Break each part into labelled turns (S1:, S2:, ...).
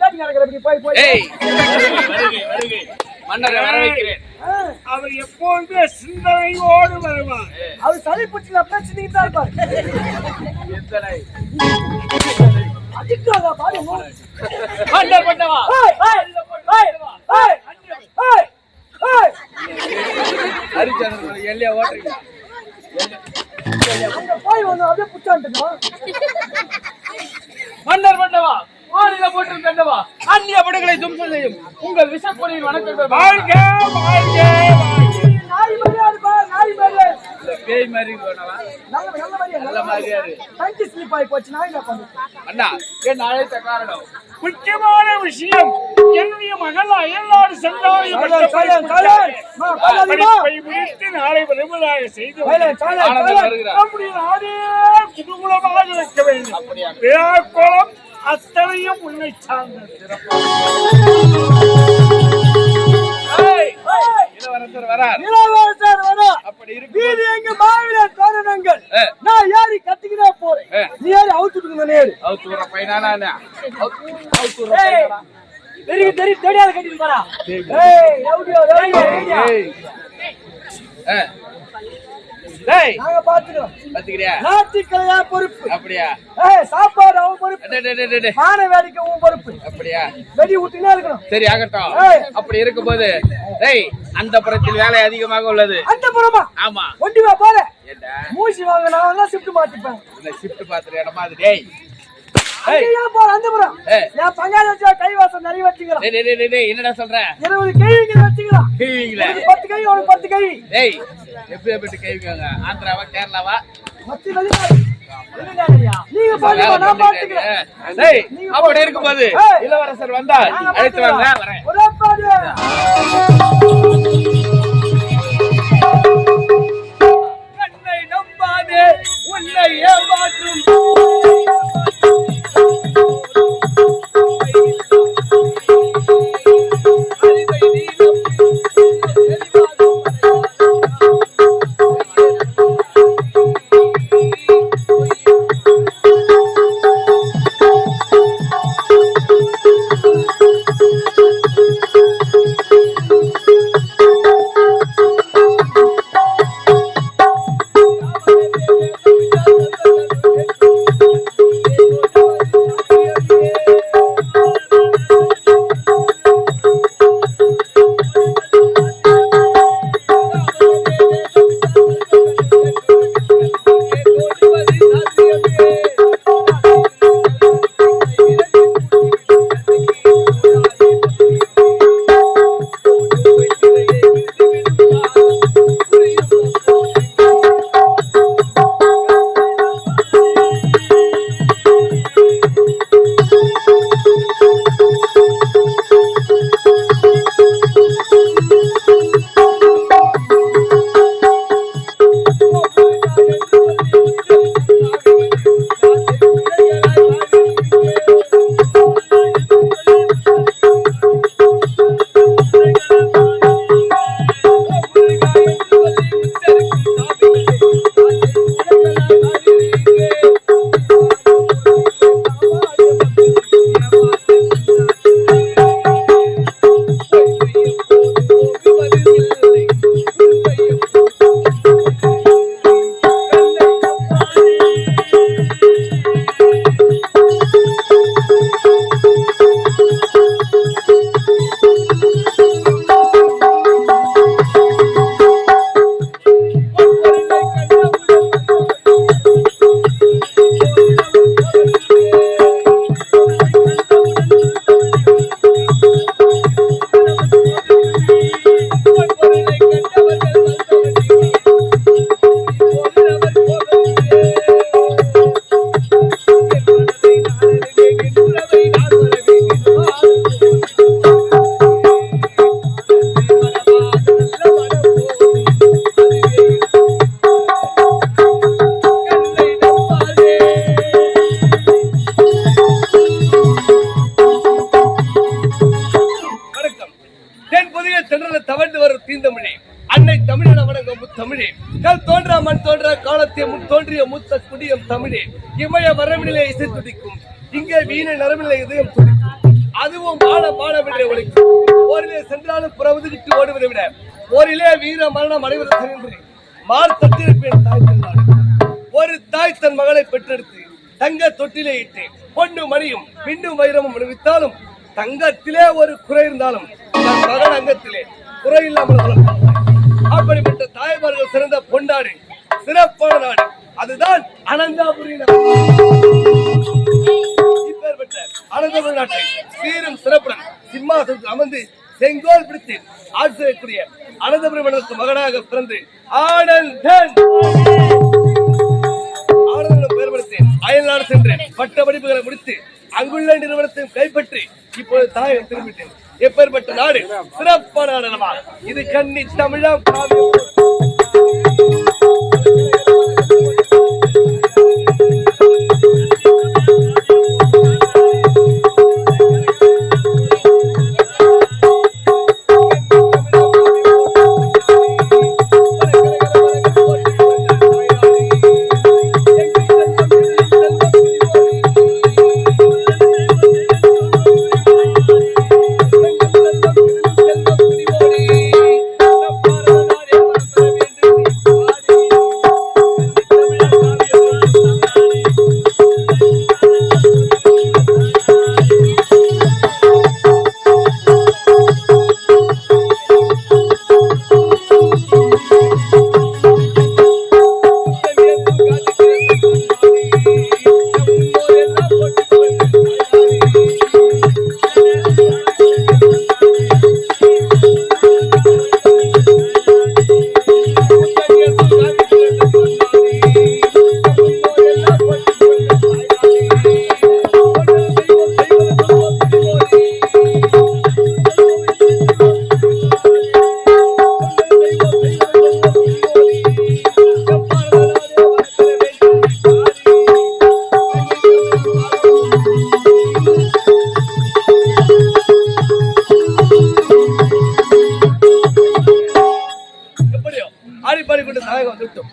S1: தேடி நடக்கிறபடி போய் போய்
S2: மன்னரை வர வைக்கிறேன்.
S3: அவர் எப்போதுமே சிந்தனையோடு வருவார்.
S1: அவர் சளி பிடிச்சல பிரச்சனைக்கு தான் இருப்பார். அடிக்காத பாரு
S2: மன்னர் பண்ணவா ஹரிச்சந்திரன் எல்லையா ஓட்டுறீங்க
S1: போய் வந்து அப்படியே புச்சாண்டுக்கோ.
S2: மன்னர் பண்ணவா மாநில போட்டு கண்டவா அந்நிய படுகளை தும்சம் செய்யும் உங்கள் விஷப்பொழியின் வணக்கங்கள்.
S3: வாழ்க வாழ்க
S1: நாய் மாதிரியா இருப்பா, நாய் மாதிரியா
S2: பேய் மாதிரி நல்ல மாதிரியாரு
S1: தங்கி ஸ்லிப் ஆகி போச்சு. நாய் என்ன பண்ணுது
S2: அண்ணா என் அழைத்த காரணம்
S3: முக்கியமான விஷயம். என்னுடைய மகள் அயல்நாடு சென்றால் முடித்து நாளை விரும்பலாக செய்து நம்முடைய நாடே குதூகலமாக இருக்க வேண்டும். விழாக்கோளம் அத்தனையும் உன்னை சார்ந்தது.
S2: இளவரசர் வரார். அப்படி இருக்கு
S1: எங்க மாவில தோரணங்கள் நான் ஏறி கத்திக்கிட்டே போறேன். நீ ஏறி அவுத்துட்டு நேரு
S2: அவுத்துற பையனானா
S1: தெரியாத கட்டிட்டு போறா. நாங்க பாத்துக்கிறோம். நாட்டுக்கலையா பொறுப்பு.
S2: அப்படியா?
S1: சாப்பாடு அவன் பொறுப்பு. மான வேலைக்கு அவன் பொறுப்பு.
S2: அப்படியா?
S1: வெடி ஊட்டினா இருக்கணும்.
S2: சரி ஆகட்டும். அப்படி இருக்கும்போது அந்த புறத்தில் வேலை அதிகமாக உள்ளது.
S1: அந்த புறமா?
S2: ஆமா.
S1: ஒண்டிவா போற. மூசி வாங்க நான் தான் ஷிஃப்ட் மாத்திப்பேன்.
S2: இல்ல ஷிஃப்ட் பாத்துற இடமா அது. டேய்
S1: ஐயா போ அந்த புறம். நான் பங்காளி வச்சா கைவாசம் நிறைய வச்சிக்கிறேன்.
S2: டேய் என்னடா சொல்ற?
S1: 20 கைவிங்க வச்சிக்கலாம்.
S2: கைவிங்களா? 10
S1: கை உனக்கு 10 கை.
S2: டேய் எப்படி கைவிங்க? ஆந்திராவா கேரளாவா?
S1: மத்தி வெளிநாடு. நீங்க பாருங்க நான் பாத்துக்கிறேன்.
S2: டேய் அப்படி இருக்கும்போது இளவரசர் வந்தால் அழைத்து வாங்க. வரேன். கண்ணை நம்பாதே உன்னை ஏமாற்றும் தோன்றிய மூத்த குடியம் தமிழே இமய வரமிலே இசை துடிக்கும். இங்கே வீணை நரம்பிலே இதயம் துடிக்கும்.
S4: அதுவும் மாட ஒழிக்கும். போரிலே சென்றாலும் புறவுதிட்டு ஓடுவதை விட போரிலே வீர மரணம் அடைவது என்று மார்த்தட்டிருப்பேன் தாய் திருநாடு. ஒரு தாய் தன் மகளை பெற்றெடுத்து தங்க தொட்டிலே இட்டு பொண்ணு மணியும் பின்னும் வைரமும் அணிவித்தாலும் தங்கத்திலே ஒரு குறை இருந்தாலும் தன் மகன் அங்கத்திலே குறை இல்லாமல் வளர்த்தார். அப்படிப்பட்ட தாய்மார்கள் சிறந்த பொன்னாடு, சிறப்பான நாடு, அதுதான் அனந்தாபுரி நாடு. இப்பேற்பட்ட அனந்தபுரி நாட்டை சீரும் சிறப்புடன் சிம்மாசனத்தில் அமர்ந்து செங்கோல் பிடித்து ஆட்சி செய்யக்கூடிய அனந்தபுரி மன்னருக்கு மகனாக பிறந்து ஆனந்தன் பெயர்படுத்தி அயல்நாடு சென்றேன். பட்ட படிப்புகளை முடித்து அங்குள்ள நிறுவனத்தையும் கைப்பற்றி இப்போது தாயகம் திரும்பிட்டேன். எப்பேற்பட்ட நாடு, சிறப்பான நாடு அல்லவா இது. கன்னி தமிழம்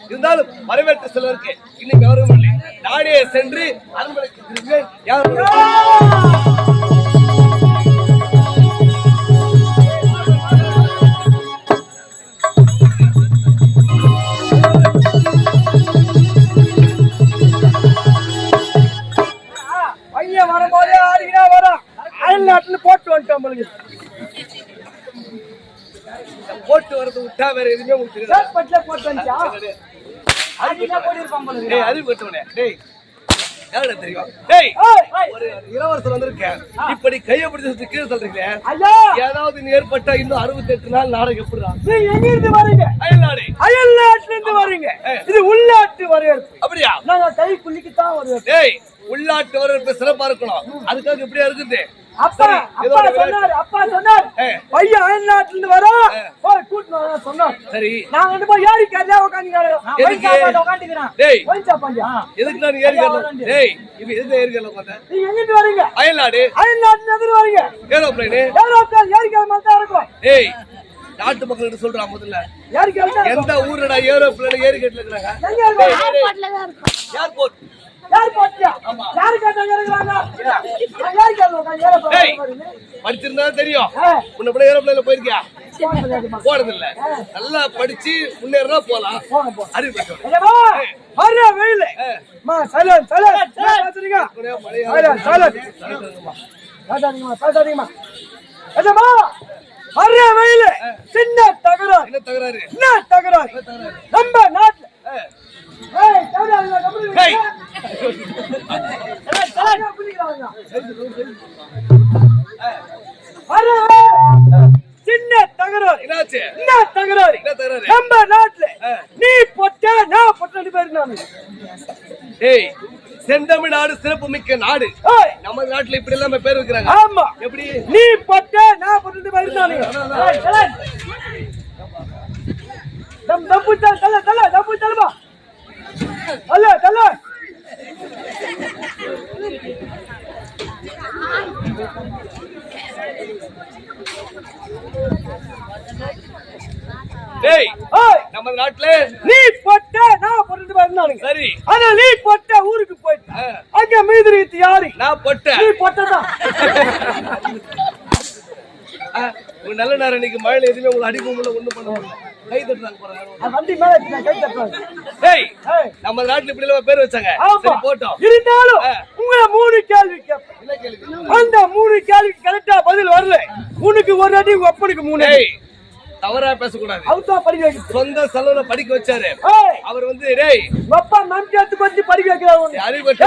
S4: இருந்தாலும் வரவேற்ற சிலருக்கு இன்னும் கௌரவம் இல்லை. நாடே சென்று அரண்மனைக்கு
S1: பையன் வரும்போதே ஆடினா வரும். அயல்நாட்டுல போட்டு வந்துட்டோம்.
S4: போட்டு வரது விட்டா வேற எதுவுமே உங்களுக்கு தெரியும். ஒரு இளவரசர் வந்திருக்கேன், இப்படி கையை பிடிச்சு கீழே சொல்றீங்களே, ஏதாவது ஏற்பட்டா இன்னும் 68 நாள் நாடகம் எப்படிதான்?
S1: எங்க இருந்து வரீங்க?
S4: அயல்நாடு.
S1: அயல்நாட்டுல இருந்து வரீங்க. இது உள்நாட்டு வரவேற்பு.
S4: அப்படியா?
S1: நாங்க கை குளிக்கத்தான் வருவோம்.
S4: உள்நாட்டு வரவேற்பு சிறப்பா இருக்கணும். அதுக்காக இப்படியா இருக்குது?
S1: அப்பா சொன்னார் பையன் அயல்நாட்டுல இருந்து வரோம் கூட்டு சொன்னார். சரி, நாங்க வந்து போய் ஏறி கதையா உட்காந்துக்கிறோம்.
S4: எதுக்கு நான் ஏறி கறேன்? எதுக்கு ஏறி கறேன்?
S1: நீங்க எங்கிட்டு வரீங்க?
S4: அயல்நாடு.
S1: அயல்நாட்டுல எதிர்த்து வரீங்க.
S4: ஏரோப்ளைன்
S1: ஏறி கற மாதிரி தான் இருக்கும்.
S4: நாட்டு மக்கள்கிட்ட சொல்றான் முதல்ல,
S1: ஏறி கற
S4: எந்த ஊருடா ஏரோப்ளைன் ஏறி கட்டில இருக்காங்க? ஏர்போர்ட். படிச்சிருந்தா தெரியும். உன்ன ஏரோப்ளைன்ல போயிருக்கியா? போறது இல்ல. நல்லா படிச்சு முன்னேறா போலாம். அறிவு
S1: சின்ன தகராறு.
S4: என்ன தகராறு?
S1: என்ன தகராறு? நம்ம நாட்டுல சின்ன தகராறு.
S4: என்னாச்சு?
S1: என்ன தகராறு? நம்ம நாட்டுல நீ பொட்ட நான் பொட்ட பேரு.
S4: செந்தமிழ்நாடு சிறப்பு மிக்க நாடு. நம்ம நாட்டுல இப்படி எல்லாம் பேர் வைக்கிறாங்க.
S1: ஆமா.
S4: எப்படி?
S1: நீ பொட்ட நான் பொட்ட பேரு. தப்பு தல தல தப்பு தலமா அல்ல தல. நம்ம நாட்டுல நீ பொட்ட நான் பொட்டு வரணும்.
S4: சரி,
S1: ஆனா நீ பொட்ட ஊருக்கு போயிட்ட. அங்க மீதி யாரு?
S4: நான் பொட்ட.
S1: நீ பொட்டதான்.
S4: உங்க நல்ல நேரம் இன்னைக்கு மழையில எதுவுமே உங்களை அடிக்க முடியல, ஒண்ணும் பண்ண முடியல. கை தட்டுறாங்க போறாங்க.
S1: வண்டி மேல கை தட்டுறாங்க.
S4: டேய், நம்ம நாட்டுல இப்படி எல்லாம் பேர் வச்சாங்க. சரி போட்டோம்.
S1: இருந்தாலும் உங்களை 3 கேள்வி கேட்பேன்.
S4: என்ன கேள்வி?
S1: அந்த 3 கேள்விக்கு கரெக்டா பதில் வரல, உனக்கு ஒரு அடி, உங்க அப்பனுக்கு 3 அடி.
S4: தவறா பேசக்கூடாது.
S1: அவர்தான் படிக்க வைக்க
S4: சொந்த செலவுல படிக்க வச்சாரு. அவர் வந்து டேய்
S1: அப்பா நம்பியாத்து கொஞ்சம் படிக்க வைக்கிறாங்க.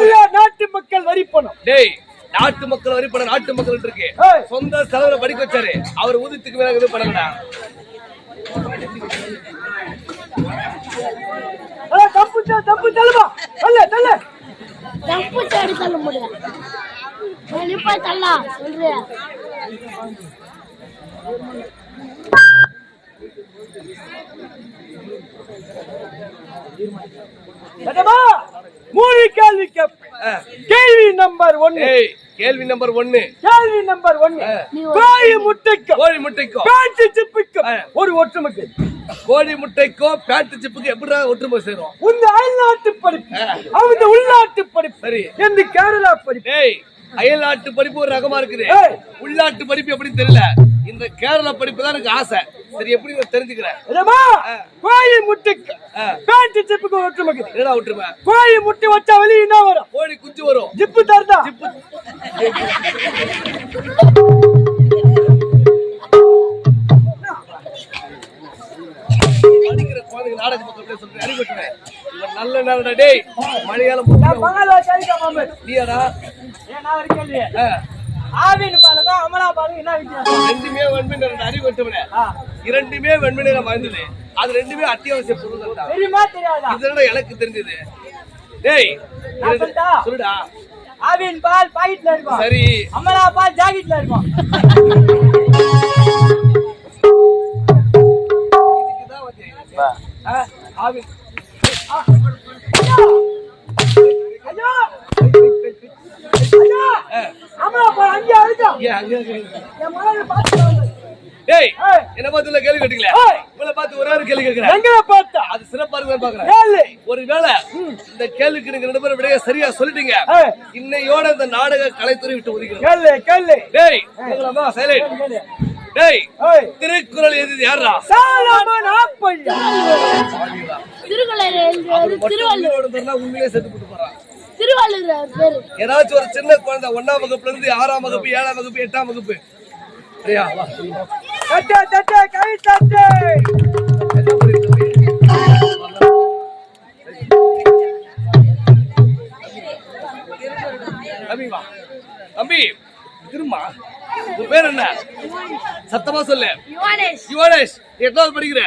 S1: எல்லா நாட்டு மக்கள் வரி பணம்.
S4: டேய், நாட்டு மக்கள் வரி பணம் நாட்டு மக்கள் இருக்கு. சொந்த செலவுல படிக்க வச்சாரு. அவர் ஊதியத்துக்கு மேல எதுவும் பண்ணலடா.
S1: தப்பு தள்ளுமா தள்ள தள்ள
S5: தப்பு சரி தள்ள முடியல. வெளிப்பா தள்ளா சொல்றேன்.
S1: மூணு கேள்வி கேள்வி நம்பர் 1.
S4: கேள்வி நம்பர் 1.
S1: கேள்வி நம்பர் 1. கோழி முட்டைக்கோ பேண்ட் சிப்புக்கும் ஒரு ஒற்றுமைக்கு.
S4: கோழி முட்டைக்கோ பேண்ட் சிப்புக்கு எப்படி ஒற்றுமை சேரும்?
S1: உங்க அயல்நாட்டு படிப்பு, அவங்க உள்நாட்டு படிப்பு, சரி இந்த கேரளா படிப்பு.
S4: அயல் நாட்டு படிப்பு ஒரு ரகமா இருக்குது, உள்நாட்டு படிப்பு எப்படின்னு தெரியல. இந்த கேரளா படிப்பு தான் எனக்கு ஆசை. சரி, எப்படி தெரிஞ்சுக்கிறேன்.
S1: கோழி முட்டைக்கு பேண்ட் சிப்புக்கு ஒற்றுமைக்கு.
S4: என்னடா ஒற்றுமை?
S1: கோழி முட்டை வச்சா வெளியே என்ன வரும்?
S4: கோழி குஞ்சு வரும்.
S1: ஜிப்பு தருதா?
S4: ஜிப்பு அடிக்கிற குழந்தைங்க நாடக பக்கம் சொல்றேன். அடிபட்டுறேன். நல்ல நேரடா டேய். மலையாளம் நீயாடா?
S1: ஆவின் பாலுங்க அமலா பாலுங்க என்ன வித்தியாசம்?
S4: ரெண்டுமே வெண்மீன் அறிவட்டவனே. இரண்டுமே வெண்மீன் வாழ்ந்தது. அது ரெண்டுமே அத்தியாவசிய பொருள் தான்.
S1: தெரியுமா தெரியாதா?
S4: இதெல்லாம் எனக்கு தெரிஞ்சது. டேய் சொல்லுடா.
S1: ஆவின் பால் பாக்கெட்ல இருக்கும்.
S4: சரி.
S1: அமலா பால் ஜாக்கெட்ல இருக்கும்.
S4: இதுக்குதான் வந்து ஆவின்
S1: ஐயா அமலா பால் அங்க இருக்கா? என் மகளை பாத்து
S4: டேய், என்ன பார்த்து கேள்வி கேட்டீங்களே? உங்களை பார்த்து ஒரே ஒரு கேள்வி கேட்கிறேன்.
S1: எங்க பார்த்தா?
S4: அது சிறப்பா இருக்குன்னு பாக்குறேன். ஒருவேளை இந்த கேள்விக்கு நீங்க 2 பேரும் விடைய சரியா சொல்லிட்டீங்க, இன்னையோட இந்த நாடக கலைத்துறை விட்டு ஒதுக்கிறோம்.
S1: கேளு.
S4: டேய், கேளுமா சைலண்ட். டேய், திருக்குறள் எழுதியது யாரா?
S1: சாலமன் அப்பையா.
S5: திருக்குறள் எழுதியது திருவள்ளுவர்.
S4: உண்மையிலே செத்து போட்டு போறான்.
S5: திருவள்ளுவர் பேரு.
S4: ஏதாச்சும் ஒரு சின்ன குழந்தை 1ஆம் வகுப்புல இருந்து 6ஆம் வகுப்பு 7ஆம் வகுப்பு 8ஆம் வகுப்பு சரியா?
S1: தட்டே கை தட்டே.
S4: தம்பி திரும்ப உன் பேர் என்ன? சத்தமா சொல்லு.
S5: யுவனேஷ்.
S4: எட்டாவது படிக்கிற?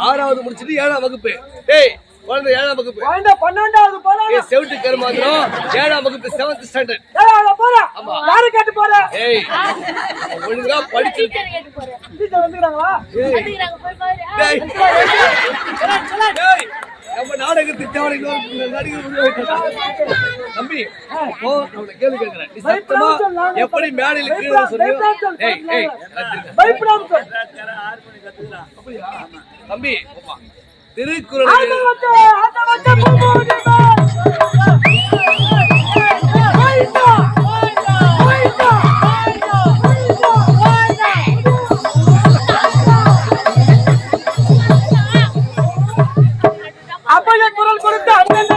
S4: 6வது முடிச்சிட்டு 7ஆம் வகுப்பு. டேய், குழந்தை 7ஆம் வகுப்பு.
S1: குழந்தை 12வது போறாங்க.
S4: செவுட்டு கருமாத்திரம் 7ஆம் வகுப்பு 7th ஸ்டாண்டர்ட்.
S1: போறா. யாரு கேட்டு போறா?
S4: ஏய், ஒழுங்கா படிச்சு
S1: டீச்சர் வந்துறாங்களா?
S5: வந்துறாங்க போய் பாரு.
S4: டேய், நம்ம நாடகத்துக்கு தேவையான நடிகர் தம்பி ஓ நான் கேள்வி கேக்குறேன். நீ சத்தமா எப்படி மேடையில கீழே சொன்னியோ? ஏய் ஏய்
S1: பயப்படாம சொல்.
S4: அப்படியா? தம்பி திருக்குறள்
S1: அப்பைய குரல் கொடுத்து அண்ணன்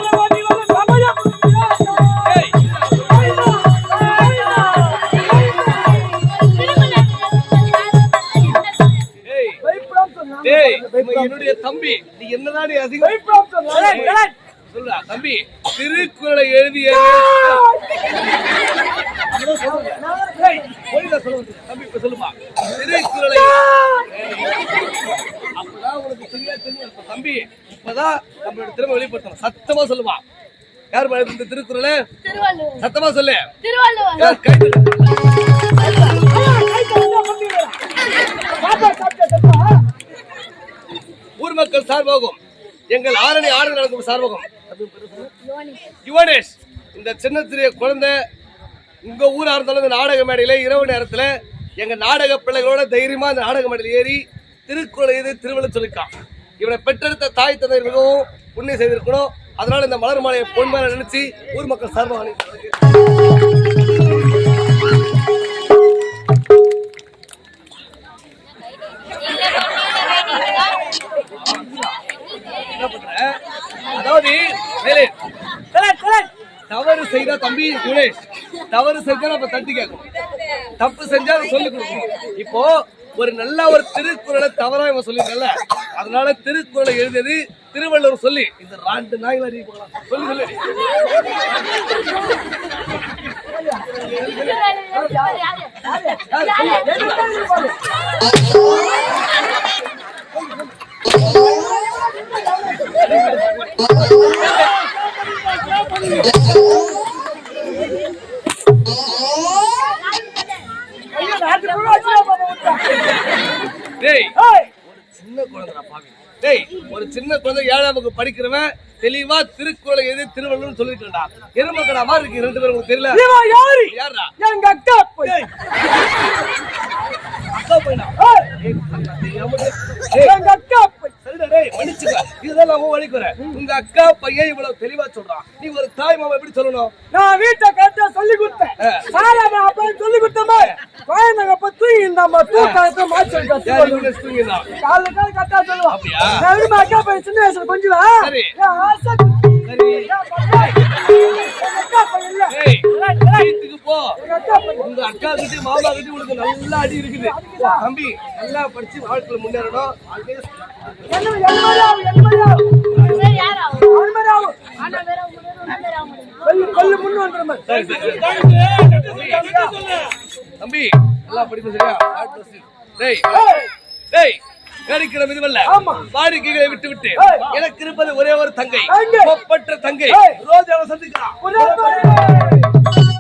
S4: என்னுடைய தம்பி, நீ என்னதான் சொல்றா தம்பி? திருக்குறளை எழுதிய தம்பி இப்ப சொல்லுமா? திருக்குறளை அப்பதான் உனக்கு சரியா தெரியும் தம்பி. இப்பதான் நம்மளோட திறமை வெளிப்படுத்தணும். சத்தமா சொல்லுமா? யார் பாடு இந்த திருக்குறளை? சத்தமா சொல்லு. ஊர் மக்கள் சார்பாகும் எங்கள் ஆரணி ஆறு நடக்கும் சார்பாகும் யுவனேஷ், இந்த சின்ன சிறிய குழந்தை உங்க ஊரா இருந்தாலும் இந்த நாடக மேடையில இரவு நேரத்துல எங்க நாடக பிள்ளைகளோட தைரியமா இந்த நாடக மேடையில் ஏறி திருக்குறளை எழுதி திருவள்ளுவர் சொல்லிருக்கான். இவனை பெற்றெடுத்த தாய் தந்தை மிகவும் புண்ணியம் செய்திருக்கணும். அதனால இந்த மலர் மாலையை பொன்மையான நினைச்சு ஊர் மக்கள் சார்பாக தவறு செஞ்சா நம்ம தட்டி கேட்கணும், தப்பு செஞ்சா அதை சொல்லிக் கொடுக்கணும். இப்போ ஒரு நல்ல ஒரு திருக்குறளை தவறா இவன் சொல்லிருக்கல, அதனால திருக்குறளை எழுதியது திருவள்ளுவர் சொல்லி இந்த 2 நாய்கள் அறிய போகலாம். சொல்லி சொல்லு. டேய், சின்ன குழந்தை பாவி. டேய், ஒரு சின்ன குழந்தை 7ஆம் வகுப்பு படிக்கிறவன் தெளிவா திருக்குறளை எழுதி திருவள்ளுவர் சொல்லிருக்கா. எருமக்கடா மாதிரி இருக்கு 2 பேரும். உங்களுக்கு தெரியல யாரா?
S1: எங்க அக்கா போய்
S4: அக்கா போயினா
S1: எங்க அக்கா போய்
S4: சரிடா. டேய் மன்னிச்சுக்க, இதெல்லாம் நான் வழிக்கிறேன். உங்க அக்கா பையன் இவ்வளவு தெளிவா சொல்றான், நீ ஒரு தாய் மாமா எப்படி சொல்லணும்?
S1: நான் வீட்டை கட்ட சொல்லி கொடுத்தேன், சாராம அப்ப சொல்லி கொடுத்தமே குழந்தைங்க பத்தி நம்ம தூக்கத்தை மாற்றி
S4: தூங்கினா
S1: கால கால கட்டா சொல்லுவான்.
S4: அப்படியா?
S1: நான் அக்கா போய் சின்ன வயசுல கொஞ்சம்
S4: சரி.
S1: ஆசை
S4: சரி.
S1: அக்கா பையன் இல்ல,
S4: டேய், வீட்டுக்கு போ.
S1: எங்க அக்கா பையன்
S4: உங்க அக்கா கிட்ட மாமா கிட்ட உனக்கு நல்ல அடி இருக்குது. தம்பி நல்லா படிச்சு வாழ்க்கையில முன்னேறணும்.
S1: என்ன யாராவும்
S5: வேற யாராவது
S1: யாராவும்
S5: ஆனா வேற முடியும்
S1: கொல்லு முன்னு வந்துருமா.
S4: சரி சரி. தம்பி நல்லா படிப்பு சரியா? டேய் டேய், கடிக்கிற மிருவல்ல
S1: ஆமா.
S4: வாடிக்கைகளை விட்டு விட்டு எனக்கு இருப்பது ஒரே ஒரு தங்கை,
S1: தங்கை.
S4: ஒப்பற்ற தங்கை,